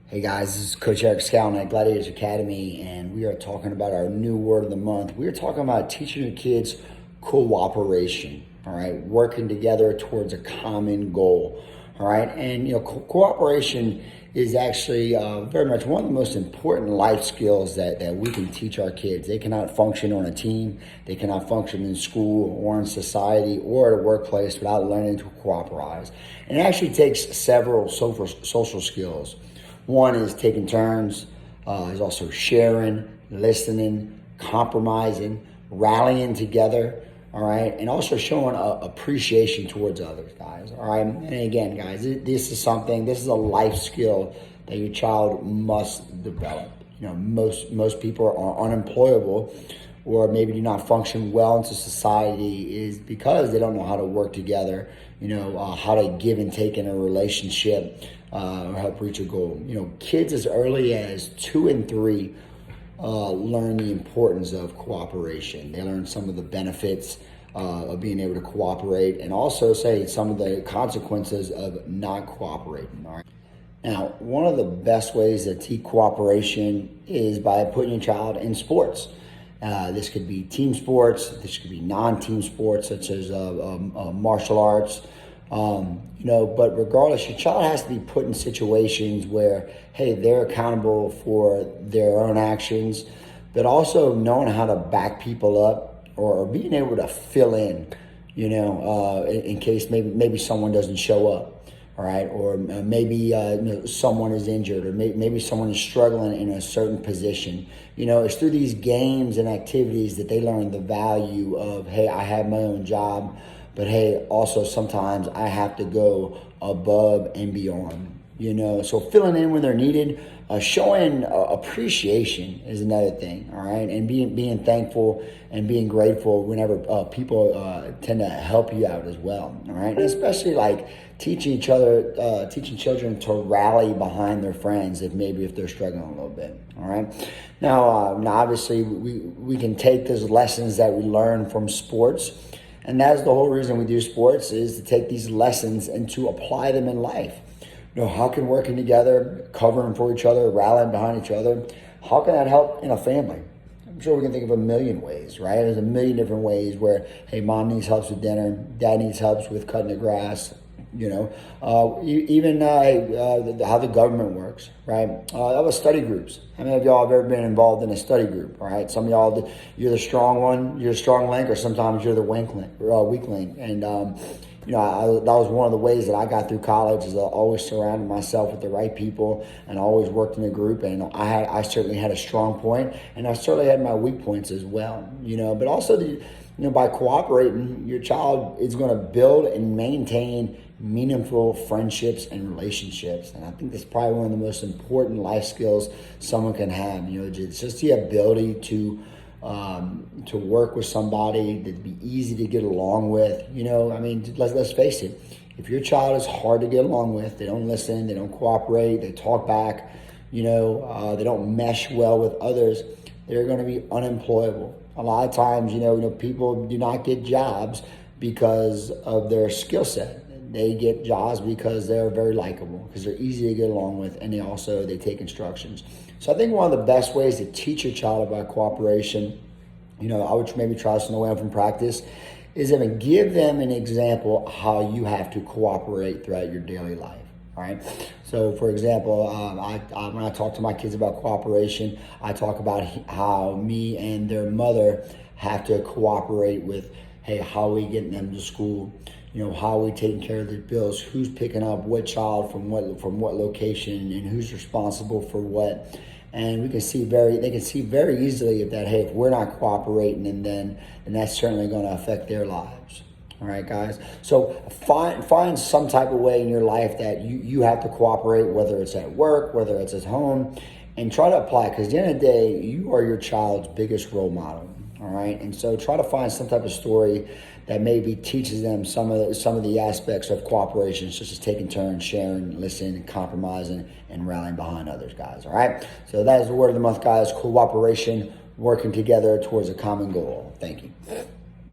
Hey guys, this is Coach Eric Scallon at Gladiators Academy, and we are talking about our new word of the month. We are talking about teaching your kids cooperation, all right? Working together towards a common goal, all right? And, cooperation is actually very much one of the most important life skills that we can teach our kids. They cannot function on a team, they cannot function in school or in society or at a workplace without learning to cooperate. And it actually takes several social skills. One is taking turns, is also sharing, listening, compromising, rallying together, all right, and also showing appreciation towards others, guys, all right. And again, guys, this is a life skill that your child must develop. Most people are unemployable or maybe do not function well into society is because they don't know how to work together, how to give and take in a relationship, or help reach a goal. Kids as early as 2 and 3 learn the importance of cooperation. They learn some of the benefits of being able to cooperate, and also some of the consequences of not cooperating. All right. Now, one of the best ways to teach cooperation is by putting your child in sports. This could be team sports. This could be non-team sports, such as martial arts. But regardless, your child has to be put in situations where, hey, they're accountable for their own actions, but also knowing how to back people up or being able to fill in, in case maybe someone doesn't show up. All right, or maybe someone is injured, or maybe someone is struggling in a certain position. It's through these games and activities that they learn the value of, hey, I have my own job, but hey, also sometimes I have to go above and beyond. So filling in when they're needed, showing appreciation is another thing. All right, and being thankful and being grateful whenever people tend to help you out as well. All right, and especially like teaching children to rally behind their friends if they're struggling a little bit. All right, now obviously we can take those lessons that we learn from sports. And that's the whole reason we do sports, is to take these lessons and to apply them in life. How can working together, covering for each other, rallying behind each other, how can that help in a family? I'm sure we can think of a million ways, right? There's a million different ways where, hey, mom needs help with dinner, dad needs help with cutting the grass, even how the government works, right? That was study groups. How many of y'all have ever been involved in a study group, all right? Some of y'all, you're the strong one, you're the strong link, or sometimes you're the weak link. And, that was one of the ways that I got through college, is I always surrounded myself with the right people and always worked in a group. And I certainly had a strong point, and I certainly had my weak points as well, but also by cooperating, your child is going to build and maintain meaningful friendships and relationships. And I think that's probably one of the most important life skills someone can have. It's just the ability to work with somebody, to be easy to get along with. Let's face it. If your child is hard to get along with, they don't listen, they don't cooperate, they talk back, they don't mesh well with others, they're going to be unemployable. A lot of times, people do not get jobs because of their skill set. They get jobs because they're very likable, because they're easy to get along with, and they take instructions. So I think one of the best ways to teach your child about cooperation, I would maybe try something away from practice, is give them an example how you have to cooperate throughout your daily life. All right. So, for example, when I talk to my kids about cooperation, I talk about how me and their mother have to cooperate with, hey, how are we getting them to school? How are we taking care of the bills? Who's picking up what child from what location, and who's responsible for what? And they can see very easily if we're not cooperating, and then that's certainly going to affect their lives. All right, guys. So find some type of way in your life that you have to cooperate, whether it's at work, whether it's at home, and try to apply. Because at the end of the day, you are your child's biggest role model. All right, and so try to find some type of story that maybe teaches them some of the aspects of cooperation, such as taking turns, sharing, listening, compromising, and rallying behind others, guys. All right, so that is the word of the month, guys. Cooperation, working together towards a common goal. Thank you.